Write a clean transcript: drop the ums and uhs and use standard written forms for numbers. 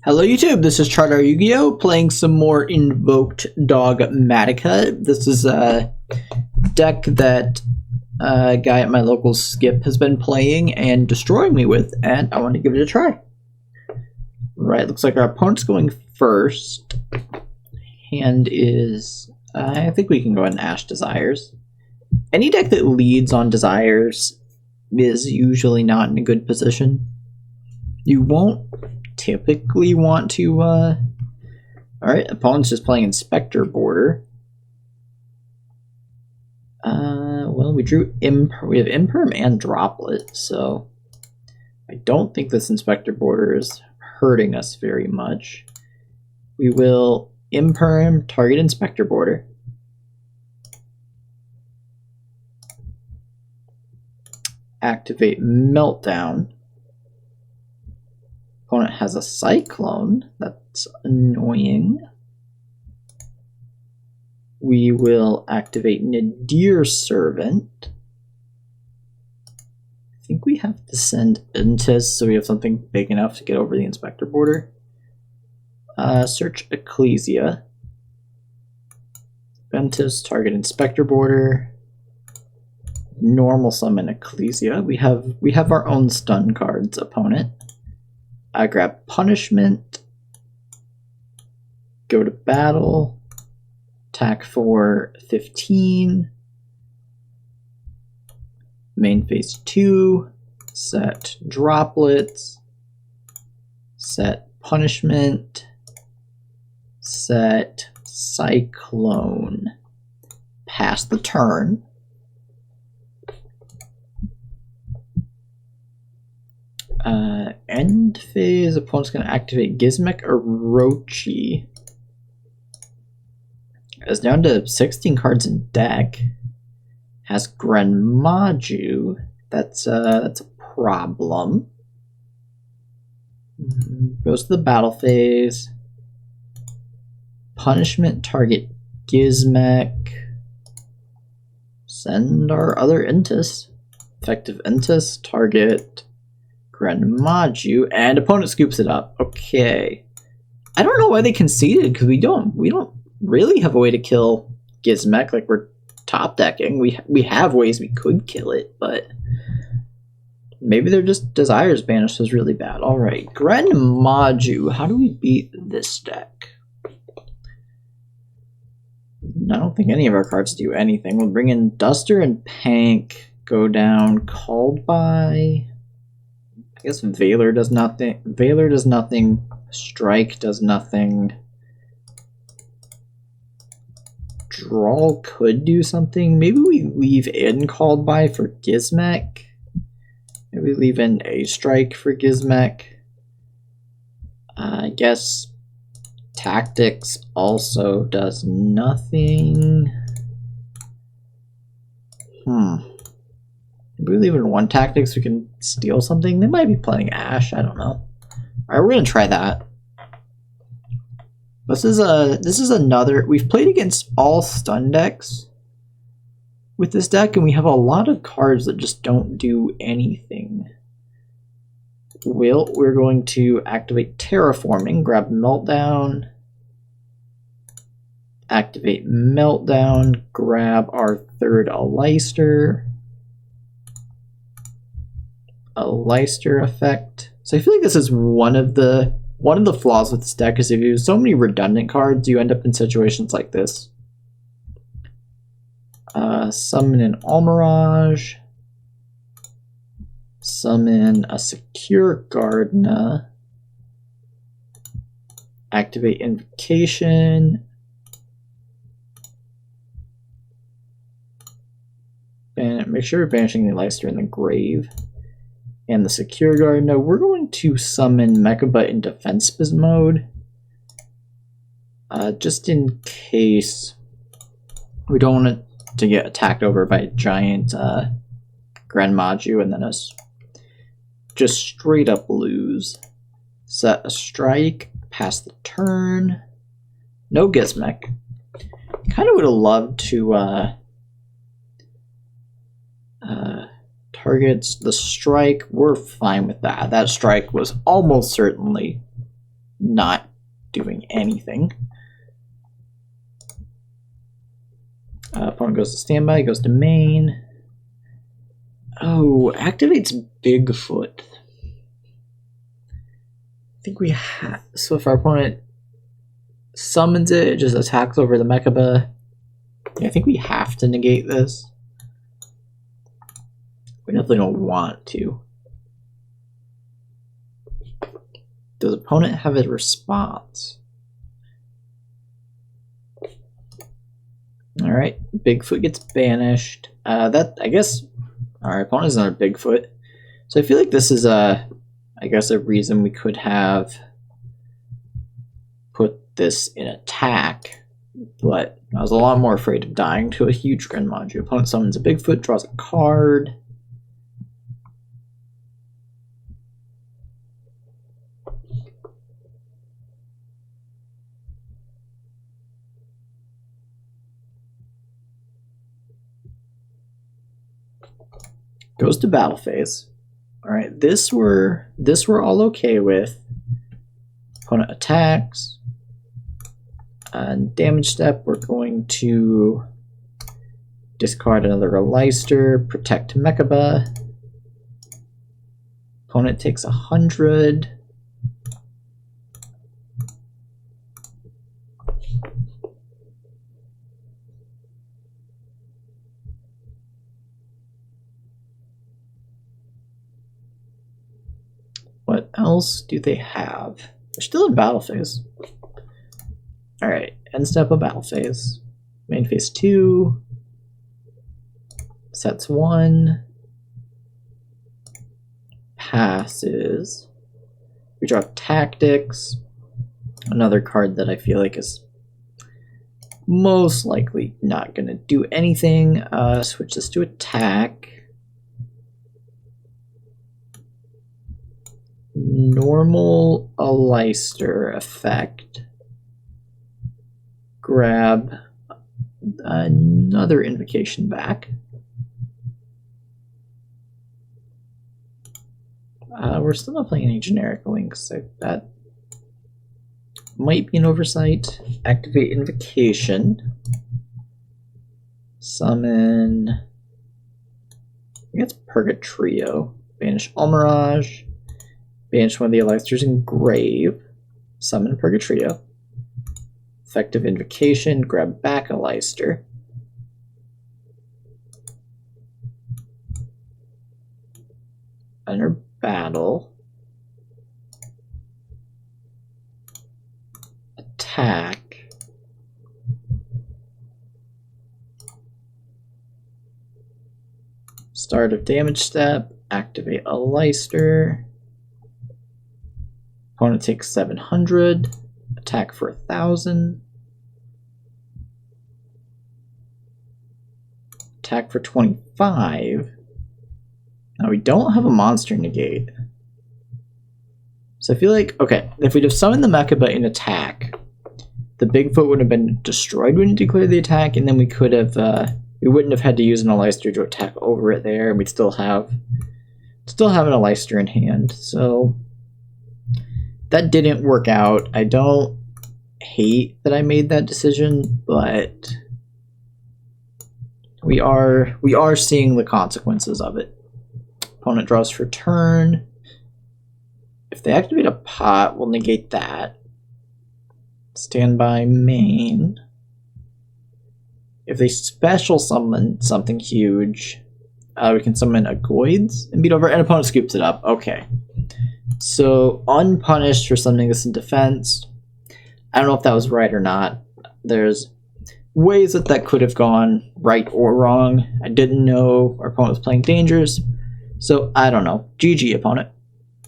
Hello YouTube, this is ChardarYuGiOh playing some more Invoked Dogmatika. This is a deck that a guy at my local skip has been playing and destroying me with, and I want to give it a try. Right, looks like our opponent's going first. Hand is, I think we can go ahead and Ash Desires. Any deck that leads on Desires is usually not in a good position. You won't typically want to, alright, opponent's just playing Inspector Border. Well, we drew we have Imperm and Droplet, so I don't think this Inspector Border is hurting us very much. We will Imperm, target Inspector Border. Activate Meltdown. Opponent has a Cyclone. That's annoying. We will activate Nadir Servant. I think we have to send Intis so we have something big enough to get over the Inspector Border. Search Ecclesia. Ventus, target Inspector Border. Normal summon Ecclesia. We have our own stun cards, opponent. I grab Punishment, go to battle, attack for 15, main phase 2, set Droplets, set Punishment, set Cyclone, pass the turn. End phase, opponent's going to activate Gizmek or Rochi. It's down to 16 cards in deck. Has Gren Maju. That's a problem. Goes to the battle phase. Punishment, target Gizmek. Send our other Intis. Effective Intis, target Gren Maju, and opponent scoops it up. Okay. I don't know why they conceded, because we don't really have a way to kill Gizmek. Like, we're top decking. We have ways we could kill it, but maybe they're just Desires Banished was really bad. Alright, Gren Maju. How do we beat this deck? I don't think any of our cards do anything. We'll bring in Duster and Pank, go down Called By. I guess Valor does nothing. Valor does nothing. Strike does nothing. Draw could do something. Maybe we leave in Called By for Gizmek. Maybe we leave in a Strike for Gizmek. I guess Tactics also does nothing. We leave in one Tactics, we can steal something. They might be playing Ash, I don't know. Alright, we're gonna try that. This is another, we've played against all stun decks with this deck, and we have a lot of cards that just don't do anything. We're going to activate Terraforming, grab Meltdown, activate Meltdown, grab our third Aleister. A Leicester effect. So I feel like this is one of the flaws with this deck is if you use so many redundant cards, you end up in situations like this. Summon an Almirage. Summon a Secure Gardna. Activate Invocation. And make sure you're banishing the Leicester in the grave. And the Secure Guard. No, we're going to summon Mechabut in Defense mode. Just in case we don't want it to get attacked over by a giant Gren Maju and then us just straight up lose. Set a Strike, pass the turn. No Gizmek. Kind of would have loved to targets the Strike. We're fine with that. That Strike was almost certainly not doing anything. Opponent goes to standby, goes to main. Oh, activates Bigfoot. I think we have. So if our opponent summons it, it just attacks over the Mechaba. Yeah, I think we have to negate this. We definitely don't want to. Does opponent have a response? Alright, Bigfoot gets banished. That, I guess, our opponent's not a Bigfoot. So I feel like this is I guess a reason we could have put this in attack, but I was a lot more afraid of dying to a huge Gren Maju. Opponent summons a Bigfoot, draws a card. Goes to battle phase. Alright, this we're all okay with. Opponent attacks. Damage step, we're going to discard another Leister, protect Mechaba. Opponent takes 100. What else do they have? They're still in battle phase. Alright, end step of battle phase. Main phase 2. Sets 1. Passes. We draw tactics. Another card that I feel like is most likely not going to do anything. Switch this to attack. Normal Leister effect. Grab another invocation back. We're still not playing any generic links, so that might be an oversight. Activate invocation. Summon. I think it's Purgatrio. Banish Almirage. Banish one of the Leisters in grave. Summon Purgatrio. Effective invocation. Grab back a Leister. Enter battle. Attack. Start of damage step. Activate a Leister. Opponent takes 700. Attack for 1,000. Attack for 25. Now we don't have a monster negate. So I feel like, okay, if we'd have summoned the Mechaba in attack, the Bigfoot would have been destroyed when you declare the attack, and then we could have, we wouldn't have had to use an Leister to attack over it there, and we'd still have an Leister in hand. So that didn't work out. I don't hate that I made that decision, but we are seeing the consequences of it. Opponent draws for turn. If they activate a pot, we'll negate that. Standby main. If they special summon something huge, we can summon a Goids and beat over, and opponent scoops it up. Okay. So, unpunished for summoning this in defense. I don't know if that was right or not. There's ways that could have gone right or wrong. I didn't know our opponent was playing dangerous. So, I don't know. GG, opponent.